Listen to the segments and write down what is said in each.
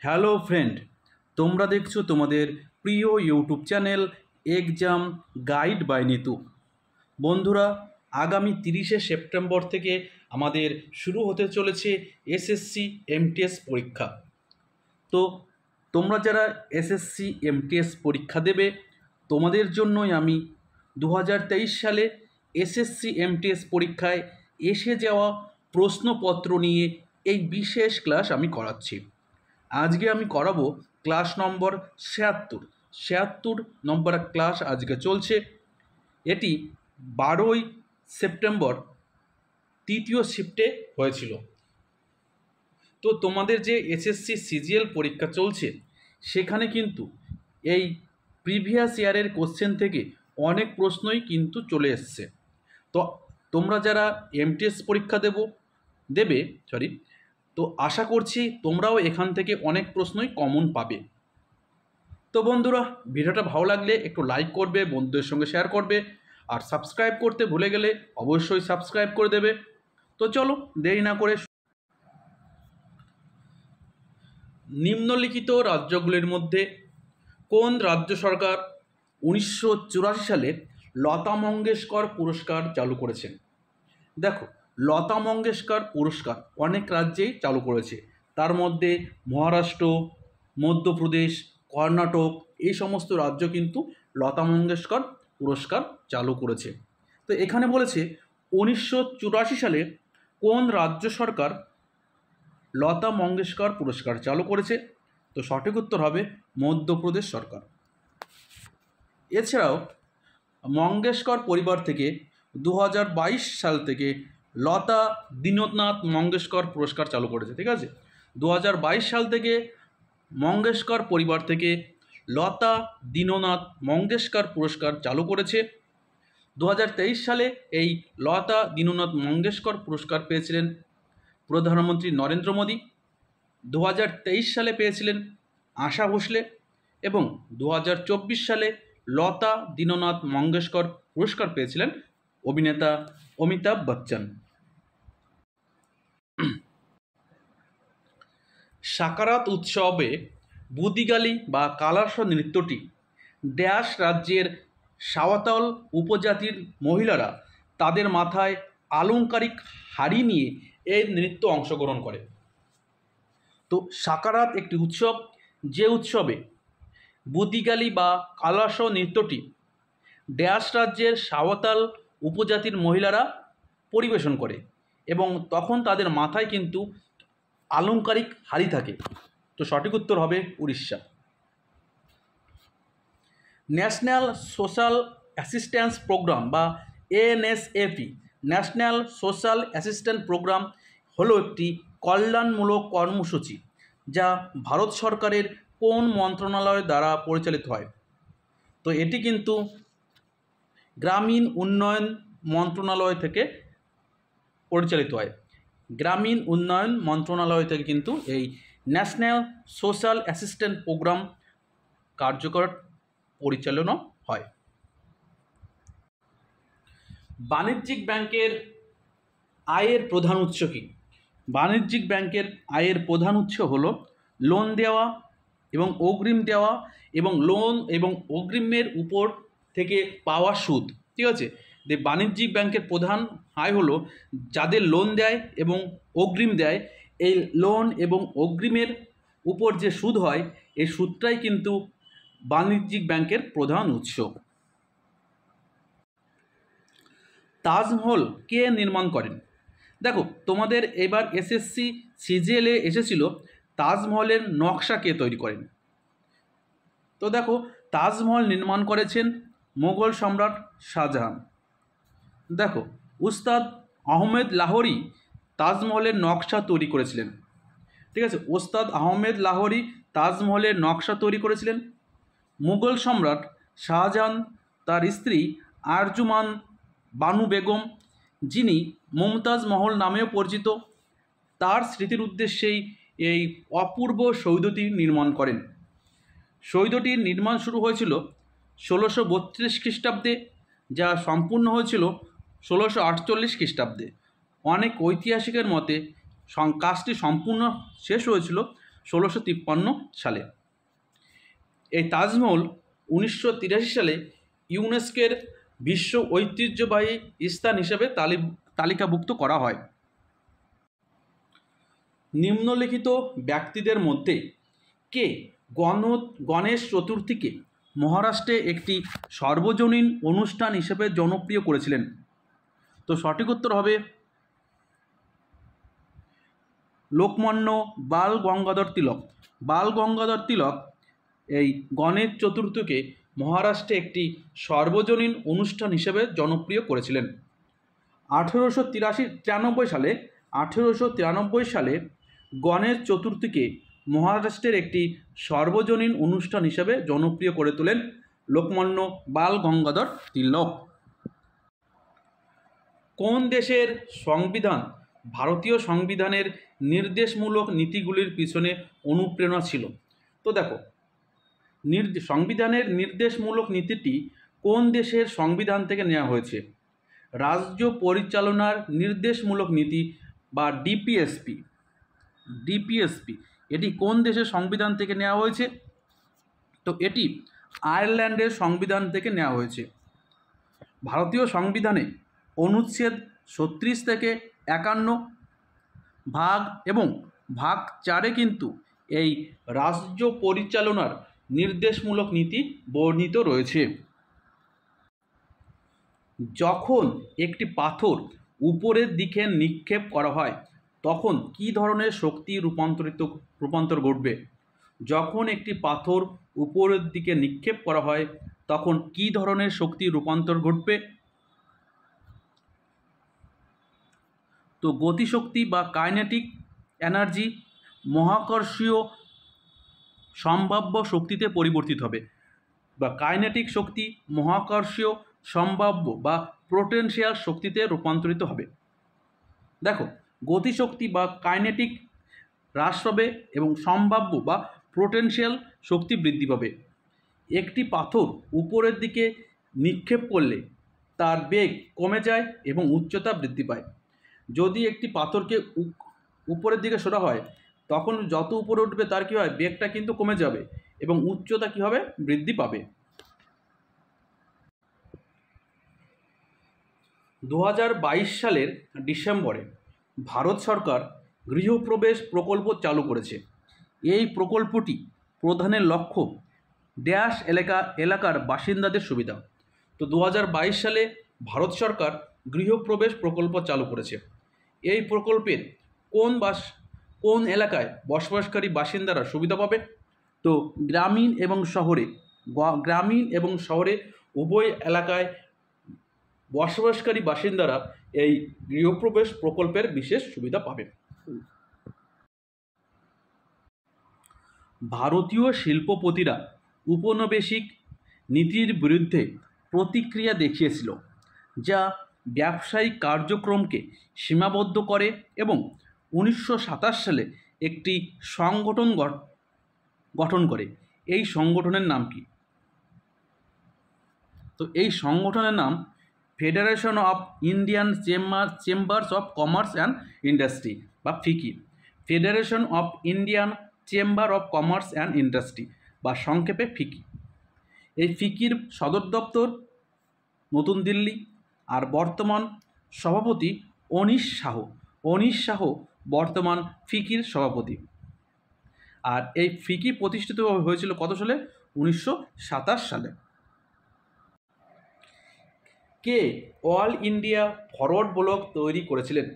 Hello friend, তোমরা দেখছো তোমাদের প্রিয় YouTube channel exam guide by Nitu. বন্ধুরা, আগামী 30শে সেপ্টেম্বর থেকে আমাদের শুরু হতে চলেছে এসএসসি এমটিএস পরীক্ষা। তো তোমরা যারা এসএসসি এমটিএস পরীক্ষা দেবে, তোমাদের জন্যই আমি 2023 সালে এসএসসি এমটিএস পরীক্ষায় এসে যাওয়া প্রশ্নপত্র নিয়ে এই বিশেষ ক্লাস আমি করাচ্ছি। আজকে আমি করাবো ক্লাস নম্বর 76 নম্বর ক্লাস আজকে চলছে। এটি 12ই সেপ্টেম্বর তৃতীয় শিফটে হয়েছিল। তো তোমাদের যে এসএসসি সিজিএল পরীক্ষা চলছে, সেখানে কিন্তু এই প্রিভিয়াস ইয়ারের কোশ্চেন থেকে অনেক প্রশ্নই কিন্তু চলে এসছে। তো তোমরা যারা এমটিএস পরীক্ষা দেবে তো আশা করছি তোমরাও এখান থেকে অনেক প্রশ্নই কমন পাবে। তো বন্ধুরা, ভিডিওটা ভালো লাগলে একটু লাইক করবে, বন্ধুদের সঙ্গে শেয়ার করবে, আর সাবস্ক্রাইব করতে ভুলে গেলে অবশ্যই সাবস্ক্রাইব করে দেবে। তো চলো দেরি না করে, নিম্নলিখিত রাজ্যগুলির মধ্যে কোন রাজ্য সরকার 1984 সালে লতা মঙ্গেশকর পুরস্কার চালু করেছেন? দেখো, লতা মঙ্গেশকর পুরস্কার অনেক রাজ্যেই চালু করেছে। তার মধ্যে মহারাষ্ট্র, মধ্যপ্রদেশ, কর্ণাটক এই সমস্ত রাজ্য কিন্তু লতা মঙ্গেশকর পুরস্কার চালু করেছে। তো এখানে বলেছে 1984 সালে কোন রাজ্য সরকার লতা মঙ্গেশকর পুরস্কার চালু করেছে? তো সঠিক উত্তর হবে মধ্যপ্রদেশ সরকার। এছাড়াও মঙ্গেশকর পরিবার থেকে 2022 সাল থেকে লতা দীননাথ মঙ্গেশকর পুরস্কার চালু করেছে। ঠিক আছে, 2022 সাল থেকে মঙ্গেশকর পরিবার থেকে লতা দীননাথ মঙ্গেশকর পুরস্কার চালু করেছে। 2023 সালে এই লতা দীননাথ মঙ্গেশকর পুরস্কার পেয়েছিলেন প্রধানমন্ত্রী নরেন্দ্র মোদী। 2023 সালে পেয়েছিলেন আশা ভোসলে, এবং 2024 সালে লতা দীননাথ মঙ্গেশকর পুরস্কার পেয়েছিলেন অভিনেতা অমিতাভ বচ্চন। সাকারাত উৎসবে বুদিগালি বা কালার্স নৃত্যটি ড্যাশ রাজ্যের সাঁওতাল উপজাতির মহিলারা তাদের মাথায় আলংকারিক হাড়ি নিয়ে এই নৃত্য অংশগ্রহণ করে। তো সাকারাত একটি উৎসব, যে উৎসবে বুদিগালি বা কালার্স নৃত্যটি ড্যাশ রাজ্যের সাঁওতাল উপজাতির মহিলারা পরিবেশন করে, এবং তখন তাদের মাথায় কিন্তু আলংকারিক হাড়ি থাকে। তো সঠিক উত্তর হবে Orissa. National social assistance programme বা NSAP, national social assistance programme হলো একটি কল্যাণমূলক কর্মসূচি যা ভারত সরকারের কোন মন্ত্রণালয় দ্বারা পরিচালিত হয়? তো এটি কিন্তু গ্রামীণ উন্নয়ন মন্ত্রণালয় থেকে পরিচালিত হয়। গ্রামীণ উন্নয়ন মন্ত্রণালয় থেকে কিন্তু এই ন্যাশনাল সোশ্যাল অ্যাসিস্ট্যান্স প্রোগ্রাম কার্যকর পরিচালনা হয়। বাণিজ্যিক ব্যাংকের আয়ের প্রধান উৎস কী? বাণিজ্যিক ব্যাংকের আয়ের প্রধান উৎস হলো লোন দেওয়া এবং অগ্রিম দেওয়া, এবং লোন এবং অগ্রিমের উপর থেকে পাওয়া সুদ। ঠিক আছে, যে বাণিজ্যিক ব্যাংকের প্রধান আয় হলো যাদের লোন দেয় এবং অগ্রিম দেয়, এই লোন এবং অগ্রিমের উপর যে সুদ হয়, এই সুদটাই কিন্তু বাণিজ্যিক ব্যাংকের প্রধান উৎস। তাজমহল কে নির্মাণ করেন? দেখো, তোমাদের এবার এসএসসি সিজিএলে এসেছিল তাজমহলের নকশা কে তৈরি করেন? তো দেখো, তাজমহল নির্মাণ করেছেন মোগল সম্রাট শাহজাহান। দেখো, উস্তাদ আহমেদ লাহোরি তাজমহলের নকশা তৈরি করেছিলেন। ঠিক আছে, ওস্তাদ আহমেদ লাহোরি তাজমহলের নকশা তৈরি করেছিলেন। মুঘল সম্রাট শাহজাহান তার স্ত্রী আরজুমান বানু বেগম, যিনি মমতাজ মহল নামেও পরিচিত, তার স্মৃতির উদ্দেশ্যেই এই অপূর্ব সৌধটি নির্মাণ করেন। সৌধটির নির্মাণ শুরু হয়েছিল 1632 খ্রিস্টাব্দে, যা সম্পূর্ণ হয়েছিল 1648 খ্রিস্টাব্দে। অনেক ঐতিহাসিকের মতে কাজটি সম্পূর্ণ শেষ হয়েছিল 1653 সালে। এই তাজমহল 1983 সালে ইউনেস্কোর বিশ্ব ঐতিহ্যবাহী স্থান হিসেবে তালিকাভুক্ত করা হয়। নিম্নলিখিত ব্যক্তিদের মধ্যে কে গণেশ চতুর্থীকে মহারাষ্ট্রে একটি সর্বজনীন অনুষ্ঠান হিসেবে জনপ্রিয় করেছিলেন? তো সঠিক উত্তর হবে লোকমান্য বাল গঙ্গাধর তিলক। বাল গঙ্গাধর তিলক এই গণেশ চতুর্থীকে মহারাষ্ট্রে একটি সর্বজনীন অনুষ্ঠান হিসেবে জনপ্রিয় করেছিলেন। 1893 সালে গণেশ চতুর্থীকে মহারাষ্ট্রের একটি সর্বজনীন অনুষ্ঠান হিসেবে জনপ্রিয় করে তোলেন লোকমান্য বাল গঙ্গাধর তিলক। কোন দেশের সংবিধান ভারতীয় সংবিধানের নির্দেশমূলক নীতিগুলির পিছনে অনুপ্রেরণা ছিল? তো দেখো, সংবিধানের নির্দেশমূলক নীতিটি কোন দেশের সংবিধান থেকে নেওয়া হয়েছে? রাজ্য পরিচালনার নির্দেশমূলক নীতি বা ডিপিএসপি। এটি কোন দেশের সংবিধান থেকে নেওয়া হয়েছে? তো এটি আয়ারল্যান্ডের সংবিধান থেকে নেওয়া হয়েছে। ভারতীয় সংবিধানে অনুচ্ছেদ 36 থেকে 51 ভাগ এবং ভাগ 4-এ কিন্তু এই রাজ্য পরিচালনার নির্দেশমূলক নীতি বর্ণিত রয়েছে। যখন একটি পাথর উপরের দিকে নিক্ষেপ করা হয় তখন কী ধরনের শক্তি রূপান্তর ঘটবে? যখন একটি পাথর উপরের দিকে নিক্ষেপ করা হয় তখন কী ধরনের শক্তি রূপান্তর ঘটবে? তো গতিশক্তি বা কাইনেটিক এনার্জি মহাকর্ষীয় সম্ভাব্য শক্তিতে পরিবর্তিত হবে, বা কাইনেটিক শক্তি মহাকর্ষীয় সম্ভাব্য বা পোটেনশিয়াল শক্তিতে রূপান্তরিত হবে। দেখো, গতিশক্তি বা কাইনেটিক হ্রাস পাবে এবং সম্ভাব্য বা পোটেনশিয়াল শক্তি বৃদ্ধি পাবে। একটি পাথর উপরের দিকে নিক্ষেপ করলে তার বেগ কমে যায় এবং উচ্চতা বৃদ্ধি পায়। যদি একটি পাথরকে উপরের দিকে সরা হয় তখন যত উপরে উঠবে তার কী হয়, বেগটা কিন্তু কমে যাবে এবং উচ্চতা কী হবে, বৃদ্ধি পাবে। 2022 সালের ডিসেম্বরে ভারত সরকার গৃহপ্রবেশ প্রকল্প চালু করেছে। এই প্রকল্পটি প্রধানের লক্ষ্য ড্যাশ এলাকার বাসিন্দাদের সুবিধা। তো 2022 সালে ভারত সরকার গৃহপ্রবেশ প্রকল্প চালু করেছে। এই প্রকল্পের কোন এলাকায় বসবাসকারী বাসিন্দারা সুবিধা পাবে? তো গ্রামীণ এবং শহরে উভয় এলাকায় বসবাসকারী বাসিন্দারা এই গৃহপ্রবেশ প্রকল্পের বিশেষ সুবিধা পাবে। ভারতীয় শিল্পপতিরা উপনিবেশিক নীতির বিরুদ্ধে প্রতিক্রিয়া দেখিয়েছিল, যা ব্যবসায়িক কার্যক্রমকে সীমাবদ্ধ করে এবং 1927 সালে একটি সংগঠন গঠন করে। এই সংগঠনের নাম কি? তো এই সংগঠনের নাম federation of Indian chambers of commerce and industry বা FICCI. Federation of Indian chamber of commerce and industry বা সংক্ষেপে ফিকি। এই ফিকির সদর দপ্তর নতুন দিল্লি, আর বর্তমান সভাপতি অনিশ শাহ বর্তমান ফিকির সভাপতি। আর এই ফিকি প্রতিষ্ঠিত হয়েছিল কত সালে? 1927 সালে। কে অল ইন্ডিয়া ফরওয়ার্ড ব্লক তৈরি করেছিলেন?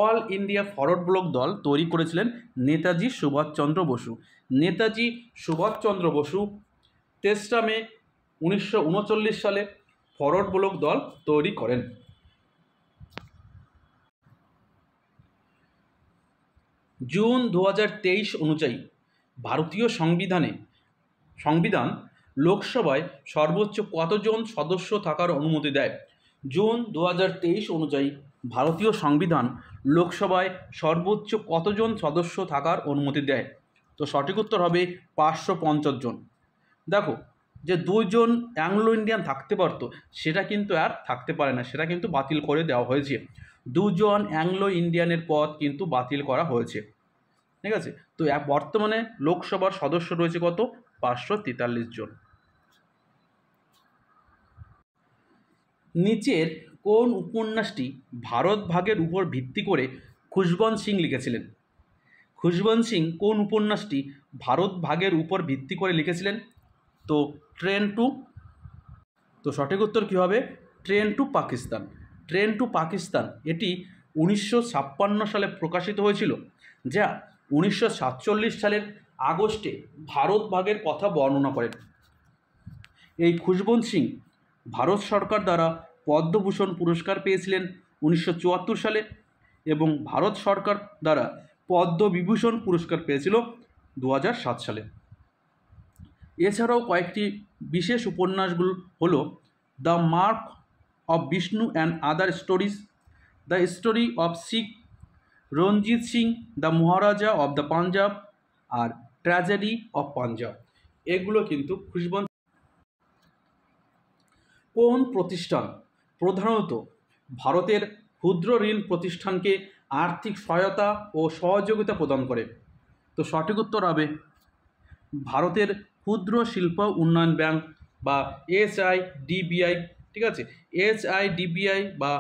অল ইন্ডিয়া ফরওয়ার্ড ব্লক দল তৈরি করেছিলেন নেতাজি সুভাষচন্দ্র বসু। নেতাজি সুভাষচন্দ্র বসু 23 মে 1939 সালে ফরওয়ার্ড ব্লক দল তৈরি করেন। জুন 2023 অনুযায়ী ভারতীয় সংবিধান লোকসভায় সর্বোচ্চ কতজন সদস্য থাকার অনুমতি দেয়? জুন 2023 অনুযায়ী ভারতীয় সংবিধান লোকসভায় সর্বোচ্চ কতজন সদস্য থাকার অনুমতি দেয়? তো সঠিক উত্তর হবে 550 জন। দেখো, যে 2 জন অ্যাংলো ইন্ডিয়ান থাকতে পারতো সেটা কিন্তু আর থাকতে পারে না, সেটা কিন্তু বাতিল করে দেওয়া হয়েছে। 2 জন অ্যাংলো ইন্ডিয়ানের পদ কিন্তু বাতিল করা হয়েছে। ঠিক আছে। তো বর্তমানে লোকসভার সদস্য রয়েছে কত? 543 জন। নিচের কোন উপন্যাসটি ভারত ভাগের উপর ভিত্তি করে খুশবন্ত সিং লিখেছিলেন? খুশবন্ত সিং কোন উপন্যাসটি ভারত ভাগের উপর ভিত্তি করে লিখেছিলেন? তো ট্রেন টু, তো সঠিক উত্তর কী হবে? Train to Pakistan. Train to Pakistan এটি 1956 সালে প্রকাশিত হয়েছিল, যা 1947 সালের আগস্টে ভারত ভাগের কথা বর্ণনা করেন। এই খুশবন্ত সিং ভারত সরকার দ্বারা পদ্মভূষণ পুরস্কার পেয়েছিলেন 1974 সালে এবং ভারত সরকার দ্বারা পদ্মবিভূষণ পুরস্কার পেয়েছিল 2007 সালে। এছাড়াও কয়েকটি বিশেষ উপন্যাসগুলো হলো the mark of Vishnu and other stories, the story of Sikh, Ranjit Singh, the maharaja of the Punjab আর ট্র্যাজেডি অফ পাঞ্জাব, এগুলো কিন্তু খুশবন্ত। কোন প্রতিষ্ঠান প্রধানত ভারতের ক্ষুদ্র ঋণ প্রতিষ্ঠানকে আর্থিক সহায়তা ও সহযোগিতা প্রদান করে? তো সঠিক উত্তর হবে ভারতের ক্ষুদ্র শিল্প উন্নয়ন ব্যাংক বা SIDBI। ঠিক আছে, SIDBI বা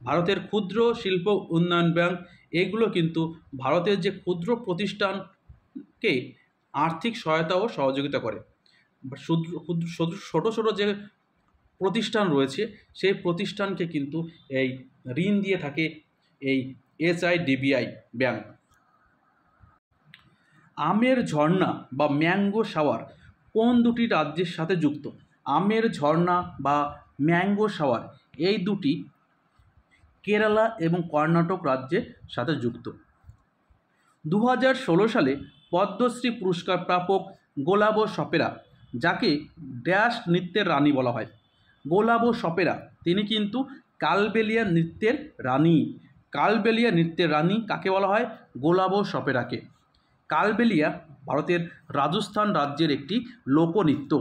ভারতের ক্ষুদ্র শিল্প উন্নয়ন ব্যাংক, এগুলো কিন্তু ভারতের যে ক্ষুদ্র প্রতিষ্ঠানকে আর্থিক সহায়তা ও সহযোগিতা করে। ছোটো ছোটো যে প্রতিষ্ঠান রয়েছে সেই প্রতিষ্ঠানকে কিন্তু এই ঋণ দিয়ে থাকে এই SIDBI ব্যাংক। আমের ঝর্ণা বা ম্যাঙ্গো শাওয়ার কোন দুটি রাজ্যের সাথে যুক্ত? আমের ঝর্ণা বা ম্যাঙ্গো শাওয়ার এই দুটি কেরালা এবং কর্ণাটক রাজ্যের সাথে যুক্ত। 2016 সালে পদ্মশ্রী পুরস্কার প্রাপক গোলাবো সপেরা, যাকে ড্যাশ নৃত্যের রানী বলা হয়, গোলাবো সপেরা তিনি কিন্তু কালবেলিয়া নৃত্যের রানী। কালবেলিয়া নৃত্যের রানী কাকে বলা হয়? গোলাবো সপেরাকে। কালবেলিয়া ভারতের রাজস্থান রাজ্যের একটি লোকনৃত্য।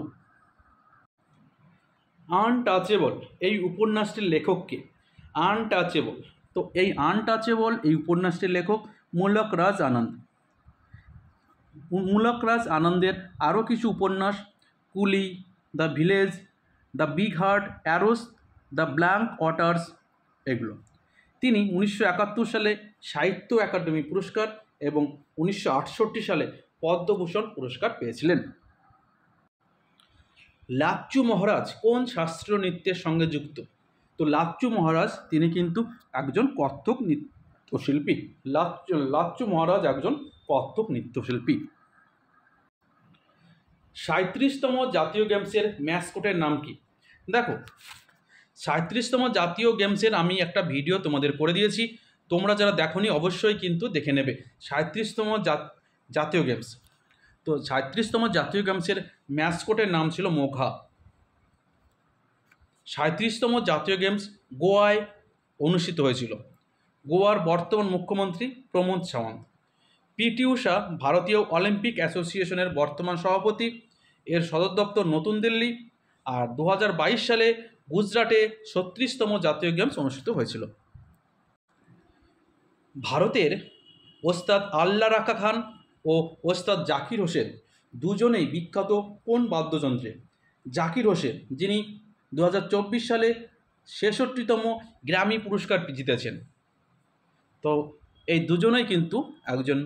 আনটাচেবল এই উপন্যাসটির লেখককে? আনটাচেবল, তো এই আনটাচেবল এই উপন্যাসটির লেখক মুলক রাজ আনন্দ। মুলক রাজ আনন্দের আরও কিছু উপন্যাস coolie, the village, the big heart, arrows, the blank waters, এগুলো। তিনি 1971 সালে সাহিত্য একাডেমি পুরস্কার এবং 1968 সালে পদ্মভূষণ পুরস্কার পেয়েছিলেন। লাচ্চু মহারাজ কোন শাস্ত্রীয় নৃত্যের সঙ্গে যুক্ত? তো লাচ্চু মহারাজ তিনি কিন্তু একজন কত্থক নৃত্যশিল্পী। লাচ্চু মহারাজ একজন কত্থক নৃত্যশিল্পী। 37তম জাতীয় গেমসের ম্যাসকটের নাম কি? দেখো, 37তম জাতীয় গেমসের আমি একটা ভিডিও তোমাদের করে দিয়েছি, তোমরা যারা দেখোনি অবশ্যই কিন্তু দেখে নেবে। 37তম জাতীয় গেমস, তো 37তম জাতীয় গেমসের ম্যাসকটের নাম ছিল মোঘা। 37তম জাতীয় গেমস গোয়ায় অনুষ্ঠিত হয়েছিল। গোয়ার বর্তমান মুখ্যমন্ত্রী প্রমোদ সাওয়ান্ত। PT ঊষা ভারতীয় অলিম্পিক অ্যাসোসিয়েশনের বর্তমান সভাপতি, এর সদর দপ্তর নতুন দিল্লি। আর 2022 সালে গুজরাটে 36তম জাতীয় গেমস অনুষ্ঠিত হয়েছিল। ভারতের ওস্তাদ আল্লা রাখা খান ও ওস্তাদ জাকির হোসেন দুজনেই বিখ্যাত কোন বাদ্যযন্ত্রে? জাকির হোসেন যিনি 2024 সালে 66তম গ্র্যামি পুরস্কার জিতেছেন। তো এই দুজনেই কিন্তু একজন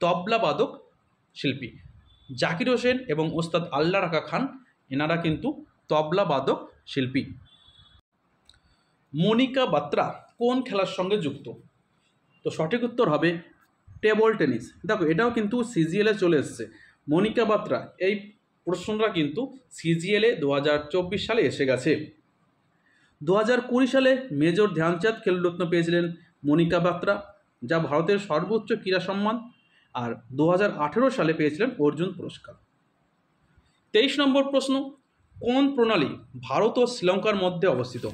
তবলাবাদক শিল্পী। জাকির হোসেন এবং ওস্তাদ আল্লা রাখা খান এনারা কিন্তু তবলাবাদক শিল্পী। মনিকা বাত্রা কোন খেলার সঙ্গে যুক্ত? তো সঠিক উত্তর হবে টেবল টেনিস। দেখো, এটাও কিন্তু CGL-এ চলে এসছে। মনিকা বাত্রা এই প্রশ্নটা কিন্তু CGL-এ 2024 সালে এসে গেছে। 2020 সালে মেজর ধ্যানচাঁদ খেলরত্ন পেয়েছিলেন মনিকা বাত্রা, যা ভারতের সর্বোচ্চ ক্রীড়া সম্মান। আর 2018 সালে পেয়েছিলেন অর্জুন পুরস্কার। 23 নম্বর প্রশ্ন, কোন প্রণালী ভারত ও শ্রীলঙ্কার মধ্যে অবস্থিত?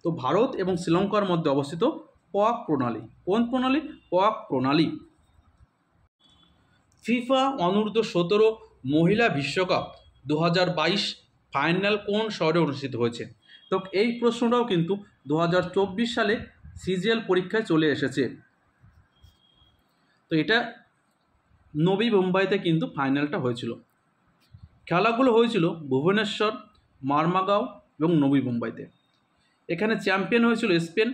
তো ভারত এবং শ্রীলঙ্কার মধ্যে অবস্থিত POAC প্রণালী। কোন প্রণালী? POAC প্রণালী। ফিফা অনূর্ধ্ব-17 মহিলা বিশ্বকাপ 2022 ফাইনাল কোন শহরে অনুষ্ঠিত হয়েছে? তো এই প্রশ্নটাও কিন্তু 2024 সালে CGL পরীক্ষায় চলে এসেছে। তো এটা নবী মুম্বাইতে কিন্তু ফাইনালটা হয়েছিল। খেলাগুলো হয়েছিল ভুবনেশ্বর, মারমাগাঁও এবং নবী মুম্বাইতে। এখানে চ্যাম্পিয়ন হয়েছিল স্পেন,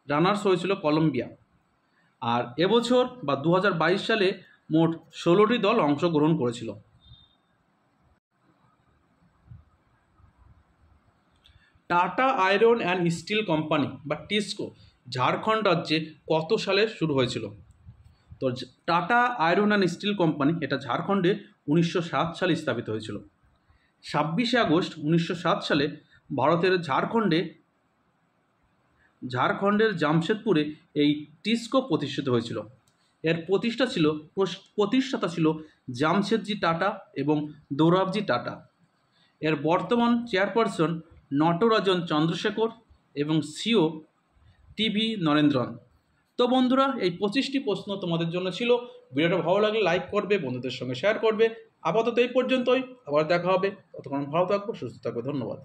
রানার্স হয়েছিল কলম্বিয়া। আর এবছর বা 2022 সালে মোট 16টি দল অংশগ্রহণ করেছিল। Tata iron and steel company বা টিসকো ঝাড়খণ্ড রাজ্যে কত সালে শুরু হয়েছিল? তো tata iron and steel company এটা ঝাড়খণ্ডে 1907 সালে স্থাপিত হয়েছিল। 26শে আগস্ট 1907 সালে ভারতের ঝাড়খণ্ডের জামশেদপুরে এই টিসকো প্রতিষ্ঠিত হয়েছিল। এর প্রতিষ্ঠাতা ছিল জামশেদজি টাটা এবং দৌরাবজি টাটা। এর বর্তমান চেয়ারপারসন নটরাজন চন্দ্রশেখর এবং সিও টিভি নরেন্দ্রন। তো বন্ধুরা, এই 25টি প্রশ্ন তোমাদের জন্য ছিল। ভিডিওটা ভালো লাগলে লাইক করবে, বন্ধুদের সঙ্গে শেয়ার করবে। আপাতত এই পর্যন্তই, আবার দেখা হবে। ততক্ষণ ভালো থাকবো, সুস্থ থাকবে। ধন্যবাদ।